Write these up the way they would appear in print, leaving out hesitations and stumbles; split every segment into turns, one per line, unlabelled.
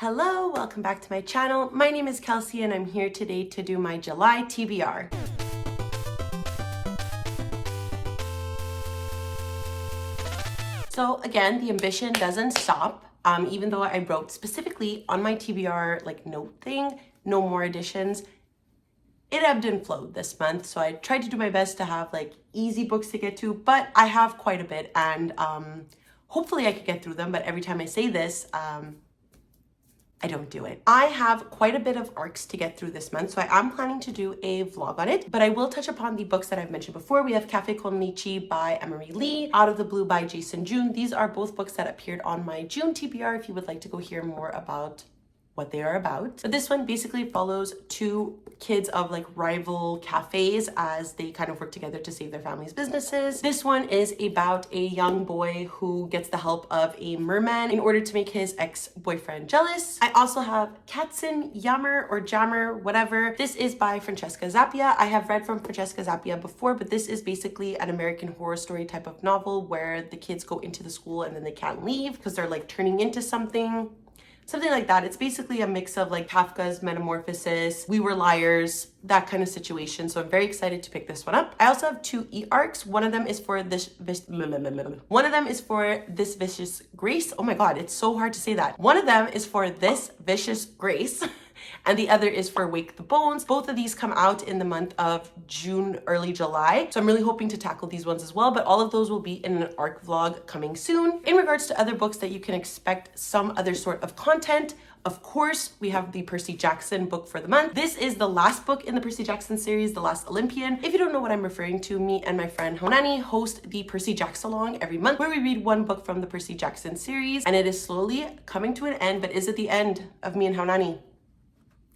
Hello, welcome back to my channel. My name is Kelsey and I'm here today to do my July TBR. So again, the ambition doesn't stop. Even though I wrote specifically on my TBR note thing, no more editions, it ebbed and flowed this month. So I tried to do my best to have easy books to get to, but I have quite a bit and hopefully I could get through them. But every time I say this, I don't do it. I have quite a bit of arcs to get through this month, so I am planning to do a vlog on it, but I will touch upon the books that I've mentioned before. We have Cafe con Nichi by Emery Lee, Out of the Blue by Jason June. These are both books that appeared on my June TBR if you would like to go hear more about what they are about. But this one basically follows two kids of rival cafes as they kind of work together to save their family's businesses. This one is about a young boy who gets the help of a merman in order to make his ex-boyfriend jealous. I also have Katzen, Yammer or Jammer, whatever. This is by Francesca Zappia. I have read from Francesca Zappia before, but this is basically an American Horror Story type of novel where the kids go into the school and then they can't leave because they're turning into something like that. It's basically a mix of Kafka's Metamorphosis, We Were Liars, that kind of situation. So I'm very excited to pick this one up. I also have two e-arcs. One of them is for This Vicious Grace. Oh my God, it's so hard to say that. One of them is for This Vicious Grace. And the other is for Wake the Bones. Both of these come out in the month of June, early July. So I'm really hoping to tackle these ones as well, but all of those will be in an ARC vlog coming soon. In regards to other books that you can expect some other sort of content, of course, we have the Percy Jackson book for the month. This is the last book in the Percy Jackson series, The Last Olympian. If you don't know what I'm referring to, me and my friend Honani host the Percy Jacksalong every month where we read one book from the Percy Jackson series, and it is slowly coming to an end, but is it the end of me and Honani?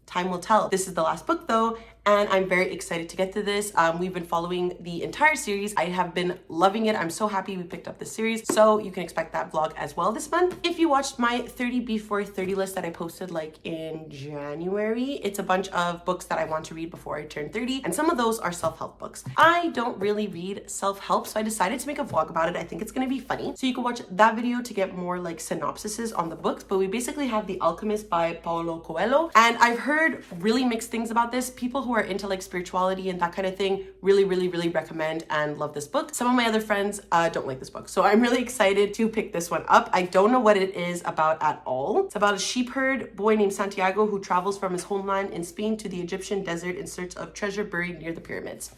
Time will tell. This is the last book though, and I'm very excited to get to this. We've been following the entire series. I have been loving it. I'm so happy we picked up this series. So you can expect that vlog as well this month. If you watched my 30 before 30 list that I posted in January, it's a bunch of books that I want to read before I turn 30. And some of those are self-help books. I don't really read self-help, so I decided to make a vlog about it. I think it's gonna be funny. So you can watch that video to get more synopsises on the books. But we basically have The Alchemist by Paulo Coelho. And I've heard really mixed things about this. People who are into spirituality and that kind of thing really recommend and love this book. Some of my other friends don't like this book, so I'm really excited to pick this one up. I don't know what it is about at all. It's about a sheep herd boy named Santiago who travels from his homeland in Spain to the Egyptian desert in search of treasure buried near the pyramids.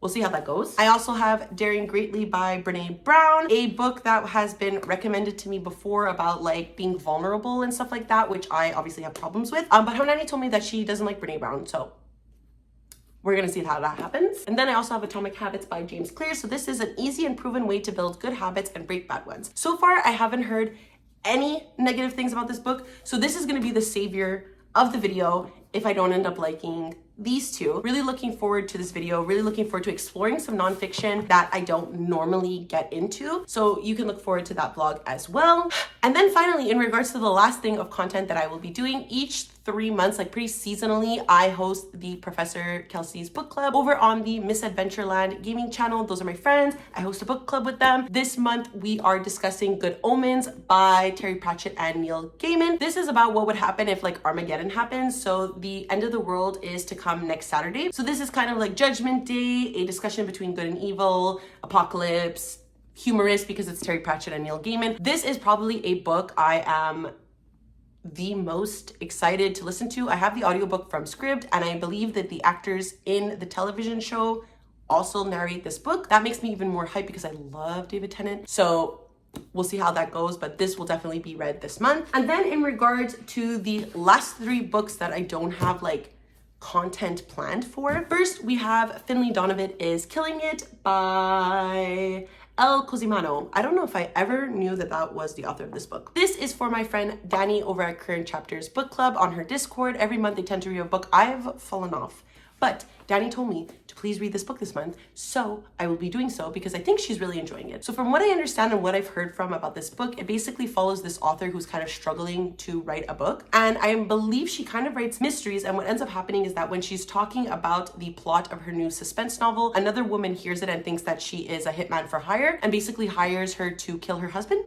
We'll see how that goes. I also have Daring Greatly by Brene Brown, a book that has been recommended to me before about being vulnerable and stuff like that, which I obviously have problems with. But Honani told me that she doesn't like Brene Brown, so we're gonna see how that happens. And then I also have Atomic Habits by James Clear. So this is an easy and proven way to build good habits and break bad ones. So far, I haven't heard any negative things about this book. So this is gonna be the savior of the video if I don't end up liking these two. Really looking forward to this video, really looking forward to exploring some nonfiction that I don't normally get into. So you can look forward to that vlog as well. And then finally, in regards to the last thing of content that I will be doing each 3 months, pretty seasonally, I host the Professor Kelsey's book club over on the Misadventureland gaming channel. Those are my friends. I host a book club with them. This month, we are discussing Good Omens by Terry Pratchett and Neil Gaiman. This is about what would happen if Armageddon happens. So the end of the world is to come next Saturday. So this is kind of Judgment Day, a discussion between good and evil, apocalypse, humorous because it's Terry Pratchett and Neil Gaiman. This is probably a book I am the most excited to listen to. I have the audiobook from Scribd, and I believe that the actors in the television show also narrate this book. That makes me even more hyped because I love David Tennant. So we'll see how that goes, but this will definitely be read this month. And then in regards to the last 3 books that I don't have content planned for. First, we have Finley Donovan is Killing It by El Cosimano. I don't know if I ever knew that that was the author of this book. This is for my friend Danny over at Current Chapters Book Club on her Discord. Every month they tend to read a book. I've fallen off, but Danny told me to please read this book this month, so I will be doing so because I think she's really enjoying it. So from what I understand and what I've heard from about this book, it basically follows this author who's kind of struggling to write a book, and I believe she kind of writes mysteries, and what ends up happening is that when she's talking about the plot of her new suspense novel, another woman hears it and thinks that she is a hitman for hire and basically hires her to kill her husband.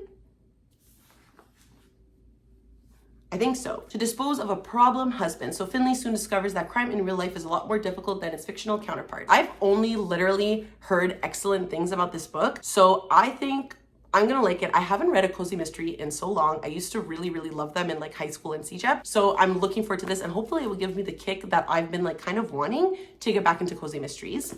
I think so. To dispose of a problem husband. So Finley soon discovers that crime in real life is a lot more difficult than its fictional counterpart. I've only literally heard excellent things about this book, so I think I'm gonna like it. I haven't read a cozy mystery in so long. I used to really love them in like high school and CJEP. So I'm looking forward to this, and hopefully it will give me the kick that I've been like kind of wanting to get back into cozy mysteries.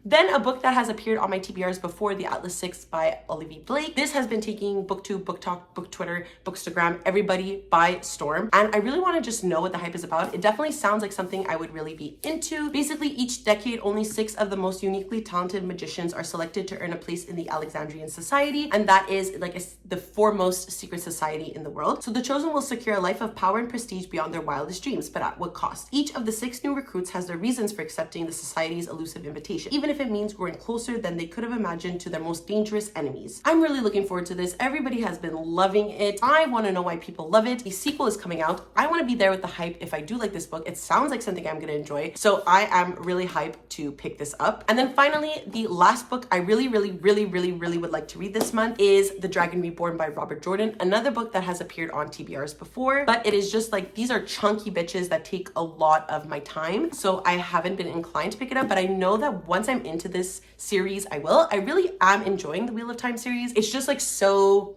Then a book that has appeared on my TBRs before, The Atlas 6 by Olivia Blake. This has been taking BookTube, BookTok, Book Twitter, Bookstagram, everybody by storm. And I really want to just know what the hype is about. It definitely sounds like something I would really be into. Basically, each decade, only 6 of the most uniquely talented magicians are selected to earn a place in the Alexandrian society. And that is like the foremost secret society in the world. So the chosen will secure a life of power and prestige beyond their wildest dreams, but at what cost? Each of the 6 new recruits has their reasons for accepting the society's elusive invitation, even if it means growing closer than they could have imagined to their most dangerous enemies. I'm really looking forward to this. Everybody has been loving it. I want to know why people love it. The sequel is coming out. I want to be there with the hype if I do like this book. It sounds like something I'm going to enjoy. So I am really hyped to pick this up. And then finally, the last book I really would like to read this month is The Dragon Reborn by Robert Jordan. Another book that has appeared on TBRs before, but it is just like, these are chunky bitches that take a lot of my time. So I haven't been inclined to pick it up, but I know that once I'm into this series, I will. I really am enjoying the Wheel of Time series. It's just like so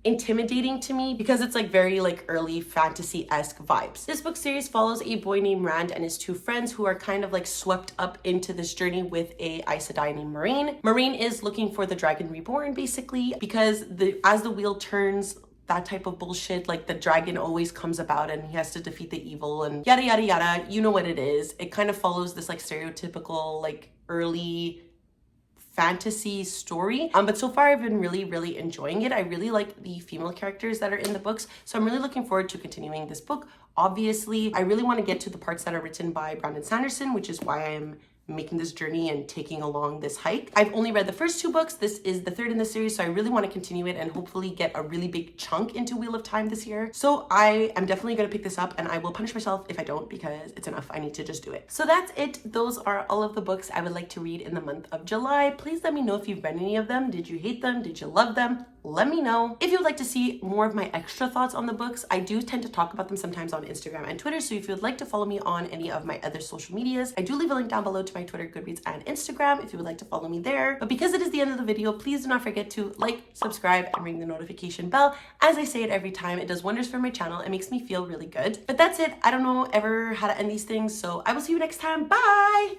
intimidating to me because it's like very like early fantasy-esque vibes. This book series follows a boy named Rand and his 2 friends who are kind of like swept up into this journey with a Aes Sedai named Marine. Marine is looking for the Dragon Reborn basically because as the wheel turns, that type of bullshit, like the dragon always comes about and he has to defeat the evil and yada yada yada. You know what it is. It kind of follows this like stereotypical like early fantasy story. But so far I've been really enjoying it. I really like the female characters that are in the books, so I'm really looking forward to continuing this book. Obviously, I really want to get to the parts that are written by Brandon Sanderson, which is why I am making this journey and taking along this hike. I've only read the first 2 books. This is the 3rd in the series, so I really want to continue it and hopefully get a really big chunk into Wheel of Time this year. So I am definitely going to pick this up, and I will punish myself if I don't because it's enough. I need to just do it. So that's it. Those are all of the books I would like to read in the month of July. Please let me know if you've read any of them. Did you hate them? Did you love them? Let me know. If you would like to see more of my extra thoughts on the books, I do tend to talk about them sometimes on Instagram and Twitter, so if you would like to follow me on any of my other social medias, I do leave a link down below to my Twitter, Goodreads, and Instagram if you would like to follow me there. But because it is the end of the video, please do not forget to like, subscribe, and ring the notification bell. As I say it every time, it does wonders for my channel. It makes me feel really good. But that's it. I don't know ever how to end these things, so I will see you next time. Bye!